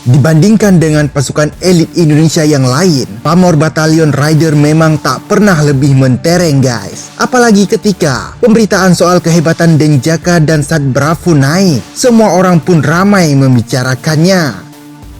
Dibandingkan dengan pasukan elit Indonesia yang lain, pamor Batalion Raider memang tak pernah lebih mentereng guys. Apalagi ketika pemberitaan soal kehebatan Denjaka dan Sat Bravo naik, semua orang pun ramai membicarakannya.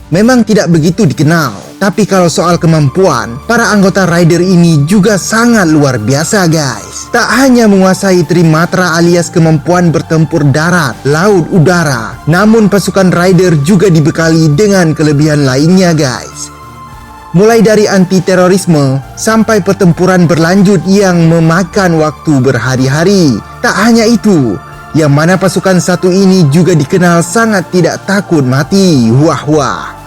Memang tidak begitu dikenal, tapi kalau soal kemampuan, para anggota Raider ini juga sangat luar biasa guys. Tak hanya menguasai Trimatra alias kemampuan bertempur darat, laut, udara, namun pasukan Raider juga dibekali dengan kelebihan lainnya guys. Mulai dari anti-terorisme sampai pertempuran berlanjut yang memakan waktu berhari-hari. Tak hanya itu, yang mana pasukan satu ini juga dikenal sangat tidak takut mati. Wah.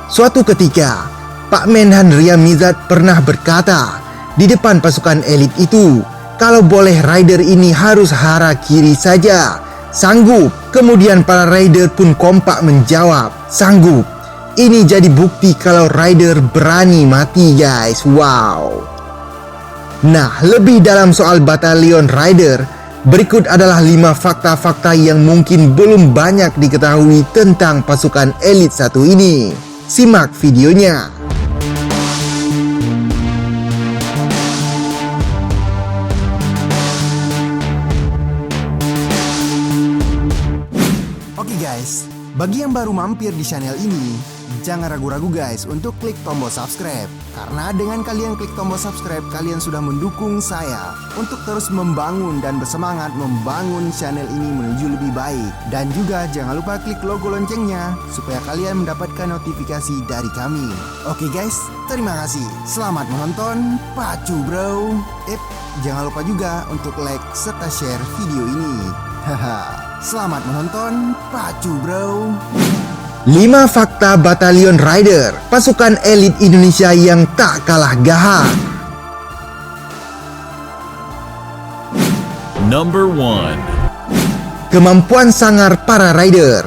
Suatu ketika, Pak Menhan Riyamizat pernah berkata di depan pasukan elit itu, kalau boleh Raider ini harus hara kiri saja. Sanggup. Kemudian para Raider pun kompak menjawab, sanggup. Ini jadi bukti kalau Raider berani mati guys. Wow. Nah, lebih dalam soal Batalion Raider, berikut adalah 5 fakta-fakta yang mungkin belum banyak diketahui tentang pasukan elit satu ini. Simak videonya. Oke guys, bagi yang baru mampir di channel ini, jangan ragu-ragu guys untuk klik tombol subscribe. Karena dengan kalian klik tombol subscribe, kalian sudah mendukung saya untuk terus membangun dan bersemangat membangun channel ini menuju lebih baik. Dan juga jangan lupa klik logo loncengnya supaya kalian mendapatkan notifikasi dari kami. Oke guys, terima kasih. Selamat menonton. Pacu bro. Jangan lupa juga untuk like serta share video ini. Haha. Selamat menonton. Pacu bro. 5 fakta Batalion Raider, pasukan elit Indonesia yang tak kalah gahar. Number 1. Kemampuan sangar para Raider.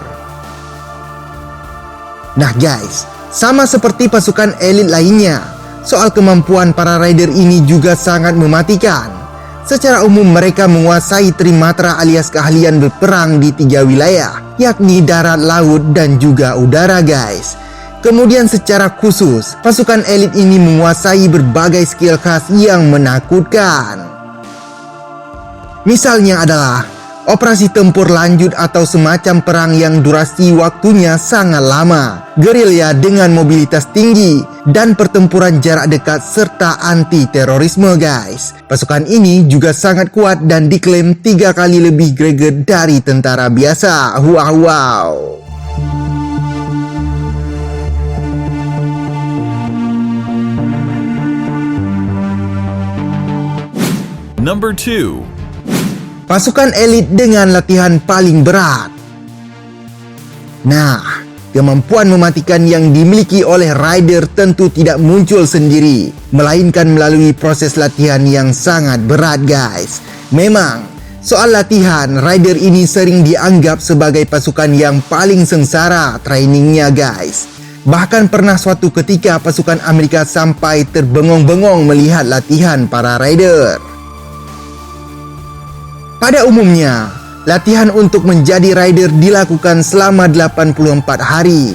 Nah guys, sama seperti pasukan elit lainnya, soal kemampuan para Raider ini juga sangat mematikan. Secara umum mereka menguasai Trimatra alias keahlian berperang di 3 wilayah, yakni darat, laut, dan juga udara guys. Kemudian secara khusus, pasukan elit ini menguasai berbagai skill khas yang menakutkan. Misalnya adalah operasi tempur lanjut atau semacam perang yang durasi waktunya sangat lama, gerilya dengan mobilitas tinggi, dan pertempuran jarak dekat serta anti-terorisme guys. Pasukan ini juga sangat kuat dan diklaim 3 kali lebih greget dari tentara biasa. Wow. Number 2. Pasukan elit dengan latihan paling berat. Nah, kemampuan mematikan yang dimiliki oleh Raider tentu tidak muncul sendiri, melainkan melalui proses latihan yang sangat berat guys. Memang, soal latihan, Raider ini sering dianggap sebagai pasukan yang paling sengsara trainingnya guys. Bahkan pernah suatu ketika pasukan Amerika sampai terbengong-bengong melihat latihan para Raider. Pada umumnya, latihan untuk menjadi Raider dilakukan selama 84 hari.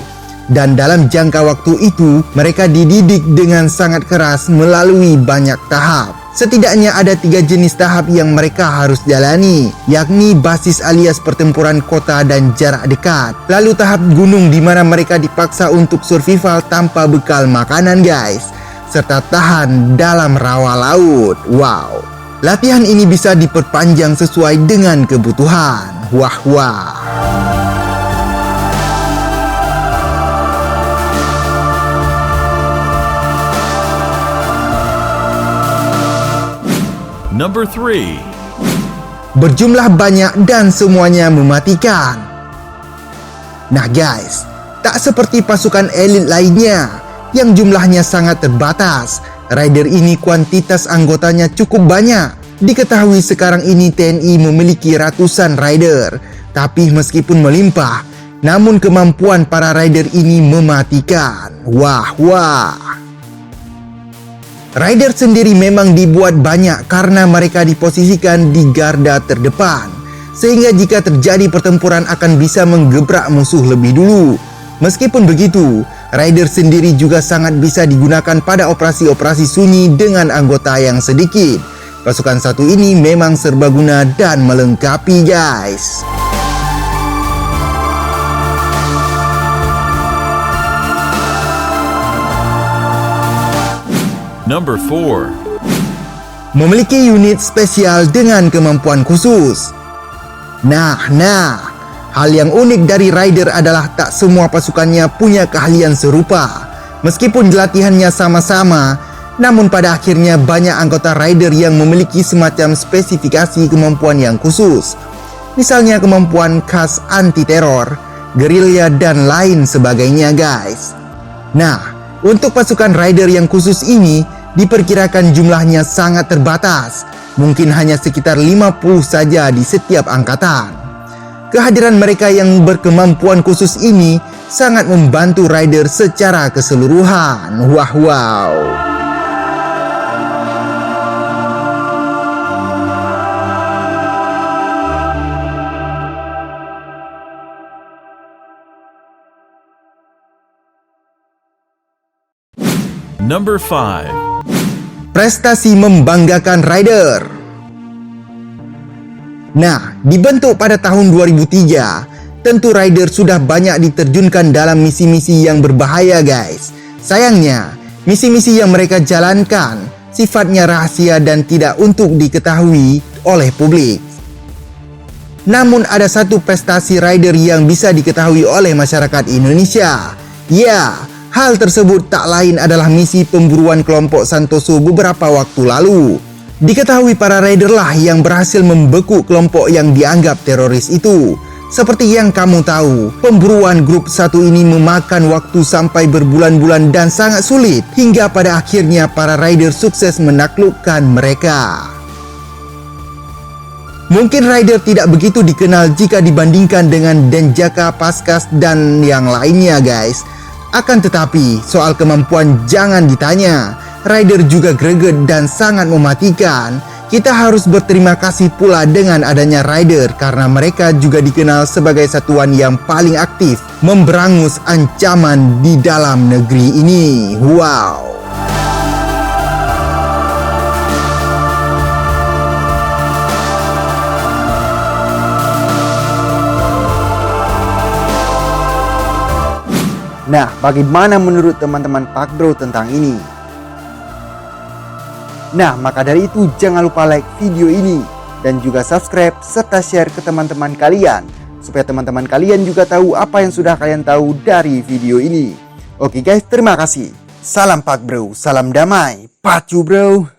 Dan dalam jangka waktu itu, mereka dididik dengan sangat keras melalui banyak tahap. Setidaknya ada 3 jenis tahap yang mereka harus jalani, yakni basis alias pertempuran kota dan jarak dekat. Lalu tahap gunung di mana mereka dipaksa untuk survival tanpa bekal makanan guys. Serta tahan dalam rawa laut. Wow. Latihan ini bisa diperpanjang sesuai dengan kebutuhan. Wah. Number 3. Berjumlah banyak dan semuanya mematikan. Nah guys, tak seperti pasukan elit lainnya yang jumlahnya sangat terbatas. Raider ini kuantitas anggotanya cukup banyak. Diketahui sekarang ini TNI memiliki ratusan Raider. Tapi meskipun melimpah, namun kemampuan para Raider ini mematikan. Wah. Raider sendiri memang dibuat banyak karena mereka diposisikan di garda terdepan, sehingga jika terjadi pertempuran akan bisa menggebrak musuh lebih dulu. Meskipun begitu, Raider sendiri juga sangat bisa digunakan pada operasi-operasi sunyi dengan anggota yang sedikit. Pasukan satu ini memang serbaguna dan melengkapi, guys. Number 4. Memiliki unit spesial dengan kemampuan khusus. Nah, hal yang unik dari Raider adalah tak semua pasukannya punya keahlian serupa. Meskipun latihannya sama-sama, namun pada akhirnya banyak anggota Raider yang memiliki semacam spesifikasi kemampuan yang khusus. Misalnya kemampuan khas anti-teror, gerilya, dan lain sebagainya, guys. Nah, untuk pasukan Raider yang khusus ini, diperkirakan jumlahnya sangat terbatas. Mungkin hanya sekitar 50 saja di setiap angkatan. Kehadiran mereka yang berkemampuan khusus ini sangat membantu Raider secara keseluruhan. Wow. Number 5. Prestasi membanggakan Raider. Nah, dibentuk pada tahun 2003, tentu Raider sudah banyak diterjunkan dalam misi-misi yang berbahaya, guys. Sayangnya, misi-misi yang mereka jalankan sifatnya rahasia dan tidak untuk diketahui oleh publik. Namun ada satu prestasi Raider yang bisa diketahui oleh masyarakat Indonesia. Ya, hal tersebut tak lain adalah misi pemburuan kelompok Santoso beberapa waktu lalu. Diketahui para Raider lah yang berhasil membekuk kelompok yang dianggap teroris itu. Seperti yang kamu tahu, pemburuan grup satu ini memakan waktu sampai berbulan-bulan dan sangat sulit, hingga pada akhirnya para Raider sukses menaklukkan mereka. Mungkin Raider tidak begitu dikenal jika dibandingkan dengan Denjaka, Paskas, dan yang lainnya, guys. Akan tetapi, soal kemampuan jangan ditanya. Raider juga greget dan sangat mematikan. Kita harus berterima kasih pula dengan adanya Raider karena mereka juga dikenal sebagai satuan yang paling aktif memberangus ancaman di dalam negeri ini. Wow. Nah, bagaimana menurut teman-teman Pak Bro tentang ini? Nah, maka dari itu jangan lupa like video ini dan juga subscribe serta share ke teman-teman kalian supaya teman-teman kalian juga tahu apa yang sudah kalian tahu dari video ini. Oke guys, terima kasih. Salam Pak Bro, salam damai, pacu bro.